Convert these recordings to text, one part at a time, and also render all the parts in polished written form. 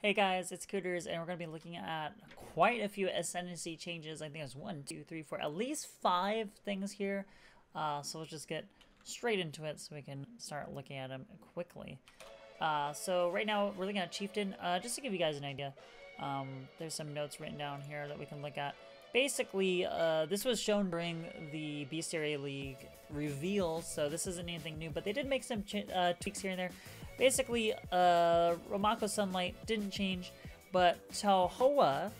Hey guys, it's Cooterz, and we're going to be looking at quite a few Ascendancy changes. I think there's 1, 2, 3, 4, at least 5 things here. So let's just get straight into it so we can start looking at them quickly. So right now we're looking at Chieftain. Just to give you guys an idea, there's some notes written down here that we can look at. Basically, this was shown during the Bestiary League reveal, so this isn't anything new, but they did make some tweaks here and there. Basically, Romako Sunlight didn't change, but Talhoa,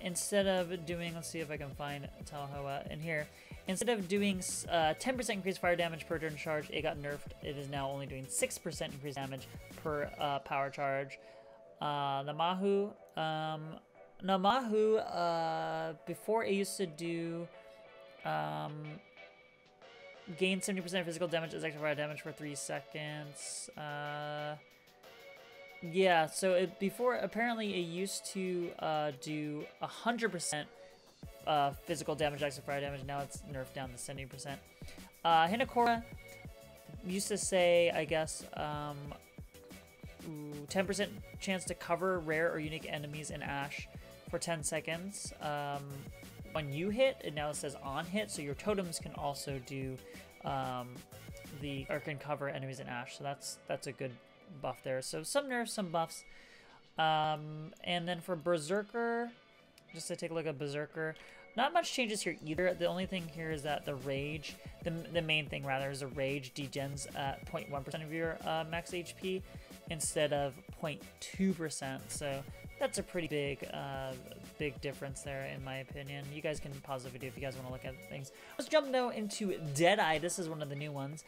instead of doing, let's see if I can find Talhoa in here, instead of doing 10% increased fire damage per turn charge, it got nerfed. It is now only doing 6% increased damage per power charge. Namahu, before it used to do gain 70% physical damage as extra fire damage for 3 seconds. Yeah, so before apparently it used to do 100% physical damage, extra fire damage. Now it's nerfed down to 70%. Hinakora used to say, I guess, 10% chance to cover rare or unique enemies in Ash for 10 seconds. When you hit, and now it says on hit, so your totems can also do can cover enemies in Ash. So that's a good buff there. So some nerfs, some buffs. And then for Berserker, just to take a look at Berserker, not much changes here either. The only thing here is that the rage, the main thing rather, is the rage degens at 0.1% of your max HP instead of 0.2%. So that's a pretty big difference there, in my opinion. You guys can pause the video if you guys want to look at things. Let's jump now into Deadeye. This is one of the new ones.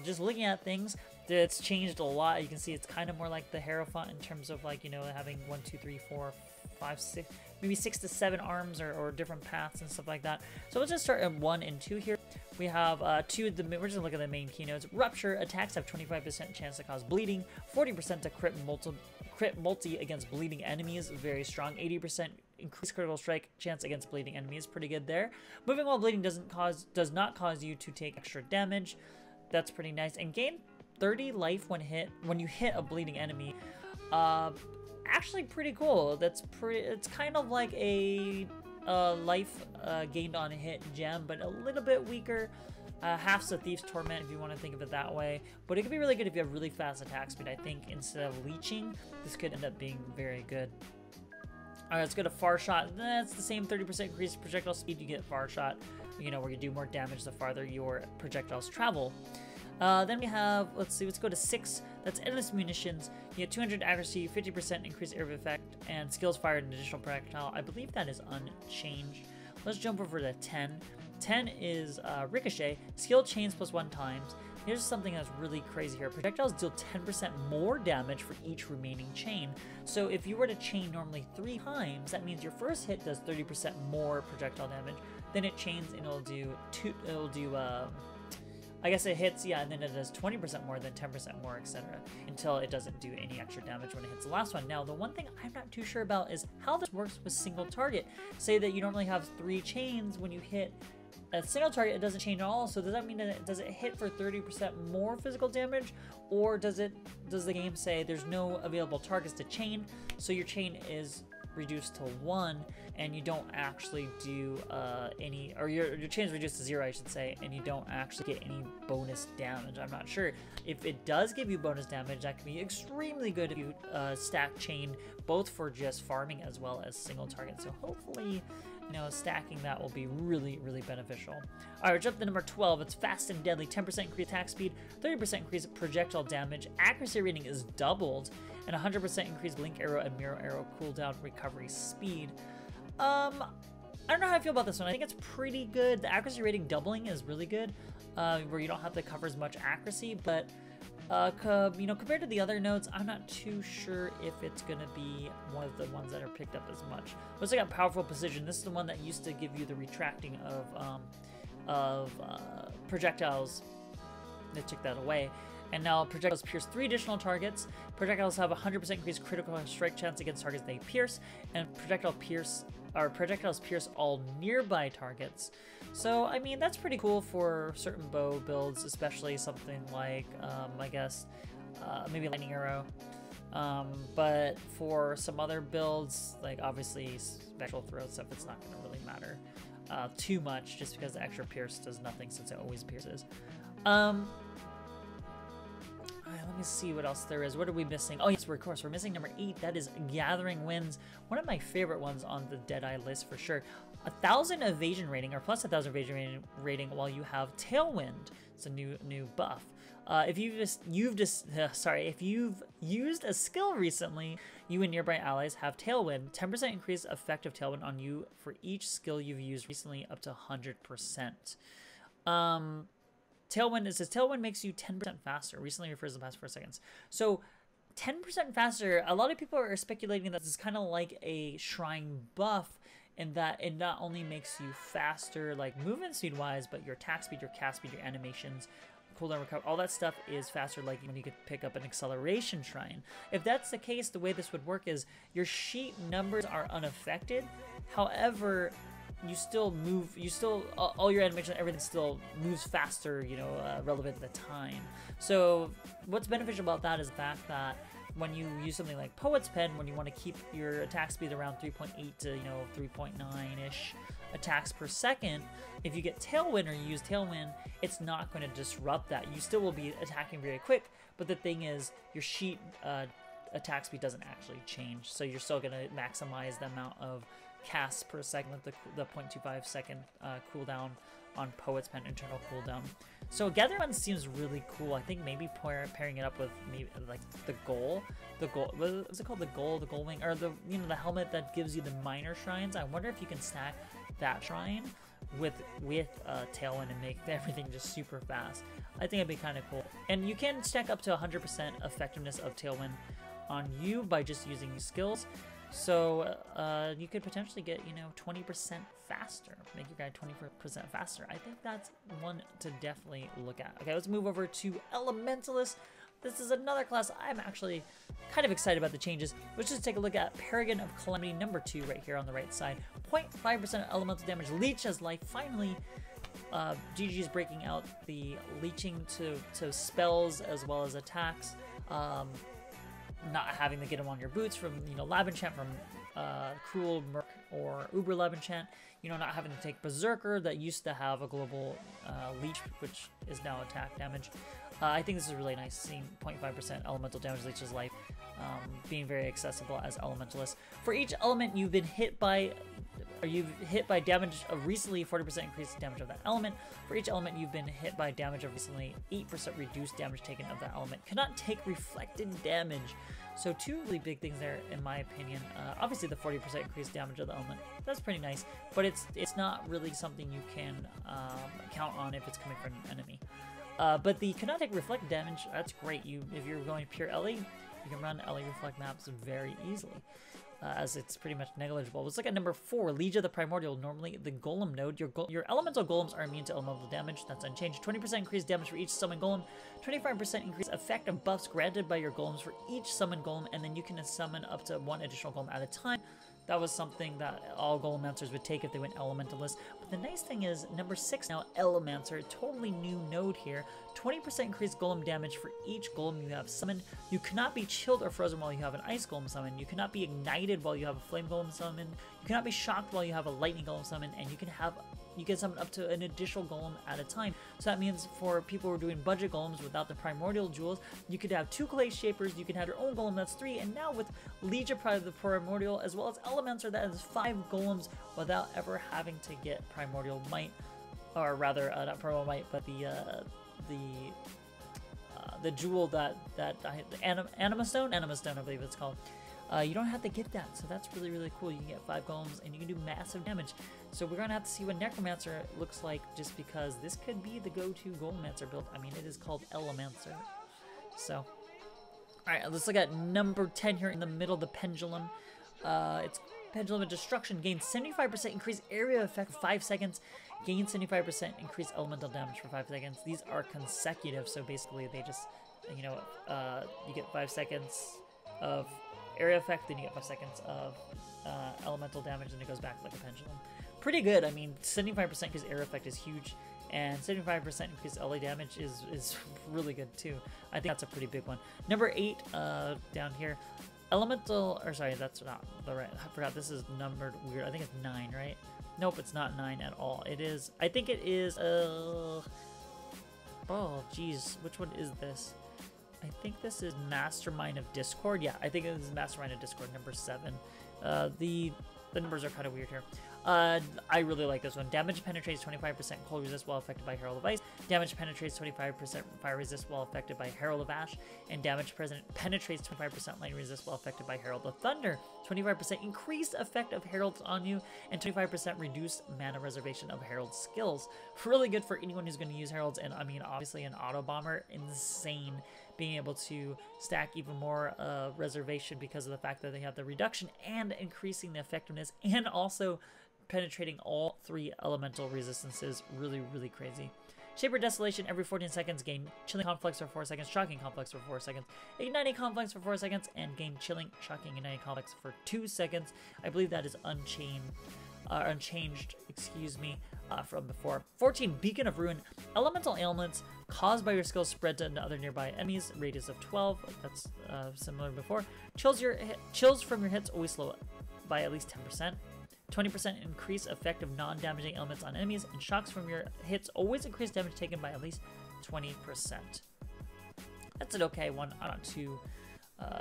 Just looking at things, it's changed a lot. You can see it's kind of more like the Hierophant in terms of, like, you know, having 1, 2, 3, 4, 5, 6, maybe 6 to 7 arms or different paths and stuff like that. So let's just start at 1 and 2 here. We have we're just gonna look at the main keynotes. Rupture attacks have 25% chance to cause bleeding, 40% to crit multi against bleeding enemies, very strong. 80% increased critical strike chance against bleeding enemies, pretty good there. Moving while bleeding does not cause you to take extra damage. That's pretty nice. And gain 30 life when you hit a bleeding enemy. Actually pretty cool. It's kind of like a life gained on a hit gem, but a little bit weaker. Half's the Thief's Torment if you want to think of it that way, but it could be really good if you have really fast attack speed. I think instead of leeching, this could end up being very good. Alright, let's go to Far Shot. That's the same 30% increased projectile speed you get Far Shot, you know, where you do more damage the farther your projectiles travel. Then we have, let's go to 6. That's Endless Munitions. You get 200 accuracy, 50% increased area of effect, and skills fired an additional projectile. I believe that is unchanged. Let's jump over to 10. 10 is Ricochet, skill chains plus 1 times. Here's something that's really crazy here. Projectiles deal 10% more damage for each remaining chain. So if you were to chain normally 3 times, that means your first hit does 30% more projectile damage. Then it chains and I guess it hits, yeah, and then it does 20% more, then 10% more, etc. until it doesn't do any extra damage when it hits the last one. Now, the one thing I'm not too sure about is how this works with single target. Say that you normally have 3 chains. When you hit a single target, it doesn't chain at all. So does that mean that does it hit for 30% more physical damage, or does the game say there's no available targets to chain, so your chain is reduced to 1 and you don't actually do any, or your chain is reduced to 0, I should say, and you don't actually get any bonus damage? I'm not sure. If it does give you bonus damage, that can be extremely good if you stack chain both for just farming as well as single target. So hopefully, you know, stacking that will be really, really beneficial. All right, jump to number 12. It's Fast and Deadly. 10% increased attack speed, 30% increased projectile damage, accuracy rating is doubled, and 100% increased blink arrow and mirror arrow cooldown recovery speed. I don't know how I feel about this one. I think it's pretty good. The accuracy rating doubling is really good, where you don't have to cover as much accuracy, but you know, compared to the other notes, I'm not too sure if it's gonna be one of the ones that are picked up as much. Let's look at Powerful Precision. This is the one that used to give you the retracting of projectiles. They took that away. And now projectiles pierce 3 additional targets. Projectiles have 100% increased critical strike chance against targets they pierce, and projectiles pierce all nearby targets. So I mean, that's pretty cool for certain bow builds, especially something like I guess maybe lightning arrow. But for some other builds, like obviously special throw stuff, it's not going to really matter too much, just because the extra pierce does nothing since it always pierces. Alright, let me see what else there is. What are we missing? Oh yes, of course, we're missing number 8. That is Gathering Winds. One of my favorite ones on the Deadeye list for sure. 1,000 evasion rating, or plus 1,000 evasion rating while you have Tailwind. It's a new buff. If you've used a skill recently, you and nearby allies have Tailwind. 10% increase effective Tailwind on you for each skill you've used recently, up to 100%. Tailwind, it says Tailwind makes you 10% faster. Recently refers to the past 4 seconds. So 10% faster, a lot of people are speculating that this is kind of like a shrine buff, in that it not only makes you faster, like movement speed wise, but your attack speed, your cast speed, your animations, cooldown recover, all that stuff is faster, like when you could pick up an acceleration shrine. If that's the case, the way this would work is your sheet numbers are unaffected. However, you still move, all your animation, everything still moves faster, you know, relevant to the time. So what's beneficial about that is the fact that when you use something like Poet's Pen, when you want to keep your attack speed around 3.8 to, you know, 3.9-ish attacks per second, if you get Tailwind or you use Tailwind, it's not going to disrupt that. You still will be attacking very quick, but the thing is, your sheet attack speed doesn't actually change, so you're still going to maximize the amount of casts per second with the 0.25 second cooldown on Poet's Pen internal cooldown. So Gathering Winds seems really cool. I think maybe pairing it up with maybe like the goal, what is it called? The goal wing, or the, you know, the helmet that gives you the minor shrines. I wonder if you can stack that shrine with Tailwind and make everything just super fast. I think it'd be kind of cool. And you can stack up to 100% effectiveness of Tailwind on you by just using these skills. So you could potentially get, you know, 20% faster, make your guy 20% faster. I think that's one to definitely look at. Okay, let's move over to Elementalist. This is another class I'm actually kind of excited about the changes. Let's just take a look at Paragon of Calamity number 2 right here on the right side. 0.5% elemental damage, leech as life. Finally, GG is breaking out the leeching to spells as well as attacks. Not having to get them on your boots from, you know, Lab Enchant, from Cruel, Merc, or Uber Lab Enchant. You know, not having to take Berserker that used to have a global leech, which is now attack damage. I think this is really nice, seeing 0.5% elemental damage leeches life, being very accessible as Elementalist. For each element you've been hit by, or you've hit by damage of recently, 40% increase the damage of that element. For each element you've been hit by damage of recently, 8% reduced damage taken of that element. Cannot take reflected damage. So two really big things there, in my opinion. Obviously the 40% increased damage of the element, that's pretty nice, but it's not really something you can count on if it's coming from an enemy. But the cannot take reflect damage, that's great. If you're going pure LE, you can run LE reflect maps very easily, as it's pretty much negligible. Let's look at number 4, Liege of the Primordial. Normally the Golem node, your elemental golems are immune to elemental damage. That's unchanged. 20% increased damage for each summon golem. 25% increased effective buffs granted by your golems for each summon golem, and then you can summon up to 1 additional golem at a time. That was something that all Golemancers would take if they went Elementalist. But the nice thing is, number 6 now, Elemancer, totally new node here. 20% increased golem damage for each golem you have summoned. You cannot be chilled or frozen while you have an ice golem summoned. You cannot be ignited while you have a flame golem summoned. You cannot be shocked while you have a lightning golem summoned, and you can summon up to an additional golem at a time. So that means for people who are doing budget golems without the primordial jewels, you could have 2 clay shapers, you can have your own golem, that's 3, and now with Liege of the Primordial, as well as Elemencer, that is 5 golems without ever having to get primordial might, or rather not primordial might, but the jewel the Anima Stone, I believe it's called. You don't have to get that, so that's really, really cool. You can get 5 golems, and you can do massive damage. So we're going to have to see what Necromancer looks like, just because this could be the go-to Golemancers build. I mean, it is called Elementalist. So, alright, let's look at number 10 here in the middle, the Pendulum. It's Pendulum of Destruction. Gains 75% increased area effect for 5 seconds. Gains 75% increased elemental damage for 5 seconds. These are consecutive, so basically they just, you know, you get 5 seconds of area effect, then you get 5 seconds of elemental damage, and it goes back like a pendulum. Pretty good. I mean, 75% because area effect is huge. and 75% increased LA damage is really good too. I think that's a pretty big one. Number 8 down here, Elemental, or sorry, that's not the right, I forgot this is numbered weird. I think it's 9, right? Nope, it's not 9 at all. It is, I think it is, oh geez, which one is this? I think this is Mastermind of Discord. Yeah, I think it is Mastermind of Discord, number 7. The numbers are kind of weird here. I really like this one. Damage penetrates 25% cold resist while affected by Herald of Ice. Damage penetrates 25% fire resist while affected by Herald of Ash. And damage penetrates 25% lightning resist while affected by Herald of Thunder. 25% increased effect of Heralds on you, and 25% reduced mana reservation of Herald skills. Really good for anyone who's going to use Heralds, and I mean, obviously an auto bomber, insane. Being able to stack even more reservation because of the fact that they have the reduction and increasing the effectiveness, and also penetrating all 3 elemental resistances. Really, really crazy. Shaper Desolation every 14 seconds, gain Chilling Conflicts for 4 seconds, Shocking Conflicts for 4 seconds, Igniting Conflicts for 4 seconds, and gain Chilling, Shocking, Igniting Conflicts for 2 seconds. I believe that is unchanged, excuse me, from before. 14, Beacon of Ruin. Elemental ailments caused by your skills spread to other nearby enemies, radius of 12. That's similar to before. Chills from your hits always slow by at least 10%. 20% increase effect of non-damaging elements on enemies, and shocks from your hits always increase damage taken by at least 20%. That's an okay one. I'm not too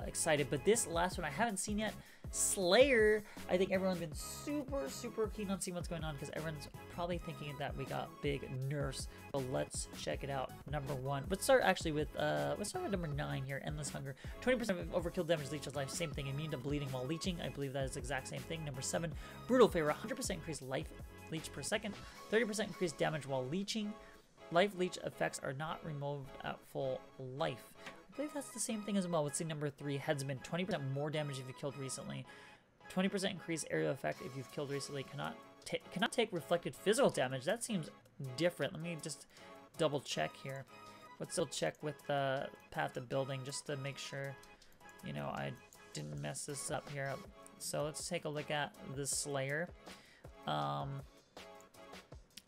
excited, but this last one I haven't seen yet. Slayer, I think everyone's been super keen on seeing what's going on because everyone's probably thinking that we got big nerfs, but let's check it out. Number 1, let's start actually with number 9 here, Endless Hunger. 20% of overkill damage leeches life, same thing. Immune to bleeding while leeching, I believe that is the exact same thing. Number 7, Brutal Favor, 100% increased life leech per second, 30% increased damage while leeching. Life leech effects are not removed at full life. I believe that's the same thing as well. Let's see, number 3, Headsman, 20% more damage if you killed recently. 20% increased area effect if you've killed recently. Cannot take reflected physical damage. That seems different. Let me just double check here. Let's still check with the Path of Building just to make sure, you know, I didn't mess this up here. So let's take a look at the Slayer.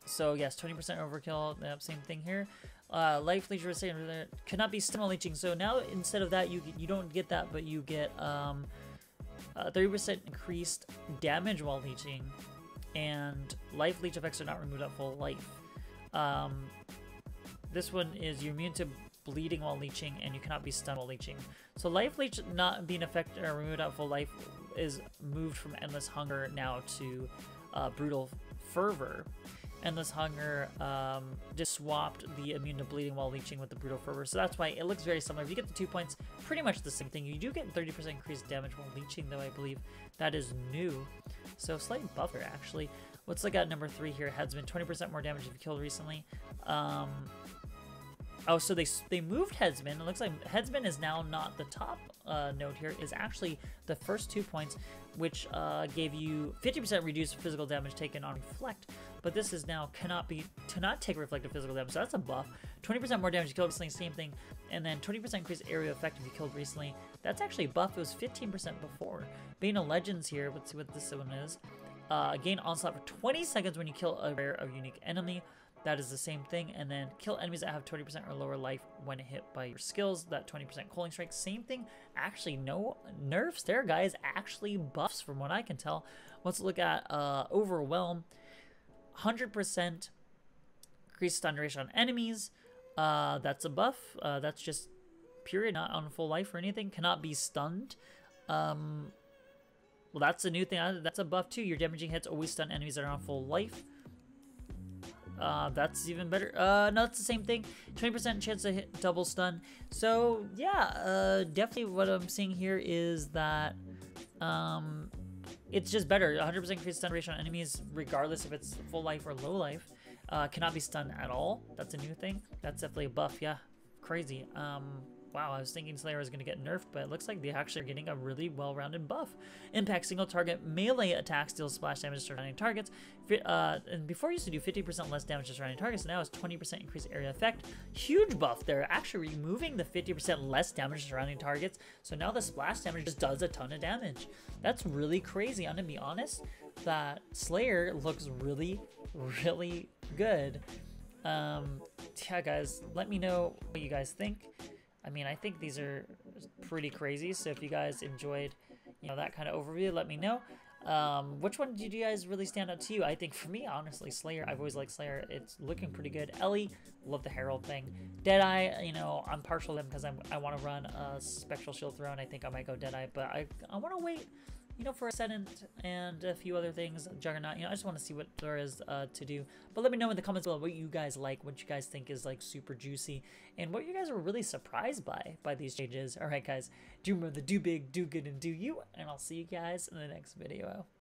So yes, 20% overkill. Yep, same thing here. Life leech cannot be stun while leeching. So now instead of that, you don't get that, but you get 30% increased damage while leeching, and life leech effects are not removed at full life. This one is you're immune to bleeding while leeching, and you cannot be stunned while leeching. So life leech not being affected or removed at full life is moved from Endless Hunger now to Brutal Fervor. Endless Hunger just swapped the immune to bleeding while leeching with the Brutal Fervor, so that's why it looks very similar. If you get the 2 points, pretty much the same thing. You do get 30% increased damage while leeching, though, I believe. That is new. So slight buffer, actually. Let's look at number 3 here. Headsman, 20% more damage if you killed recently. Oh, so they moved Headsman. It looks like Headsman is now not the top note here. Is actually the first 2 points, which gave you 50% reduced physical damage taken on Reflect. But this is now cannot take reflective physical damage. So that's a buff. 20% more damage if you killed recently, same thing. And then 20% increased area effect if you killed recently. That's actually a buff. It was 15% before. Bane of Legends here. Let's see what this one is. Gain onslaught for 20 seconds when you kill a rare or unique enemy. That is the same thing. And then kill enemies that have 20% or lower life when hit by your skills. That 20% cooling strike, same thing. Actually, no nerfs there, guys. Actually buffs from what I can tell. Let's look at Overwhelm. 100% increased stun duration on enemies. That's a buff. That's just period, not on full life or anything. Cannot be stunned. Well, that's a new thing. That's a buff too. Your damaging hits always stun enemies that are on full life. That's even better. No, it's the same thing. 20% chance to hit double stun. So yeah, definitely what I'm seeing here is that it's just better. 100% increased stun duration on enemies, regardless if it's full life or low life. Cannot be stunned at all. That's a new thing. That's definitely a buff. Yeah, crazy. Wow, I was thinking Slayer was going to get nerfed, but it looks like they actually are getting a really well-rounded buff. Impact single target melee attacks deals splash damage to surrounding targets. And before it used to do 50% less damage to surrounding targets, now it's 20% increased area effect. Huge buff there, actually removing the 50% less damage to surrounding targets. So now the splash damage just does a ton of damage. That's really crazy. I'm going to be honest that Slayer looks really, really good. Yeah, guys, let me know what you guys think. I mean, I think these are pretty crazy, so if you guys enjoyed, you know, that kind of overview, let me know. Which one did you guys really stand out to you? I think for me, honestly, Slayer. I've always liked Slayer. It's looking pretty good. Ellie, love the Herald thing. Deadeye, you know, I'm partial to him because I want to run a Spectral Shield Throne. I think I might go Deadeye, but I want to wait, you know, for Ascendant and a few other things. Juggernaut, you know, I just want to see what there is to do. But let me know in the comments below what you guys like, what you guys think is like super juicy, and what you guys are really surprised by these changes. All right, guys, do remember to do big, do good, and do you, and I'll see you guys in the next video.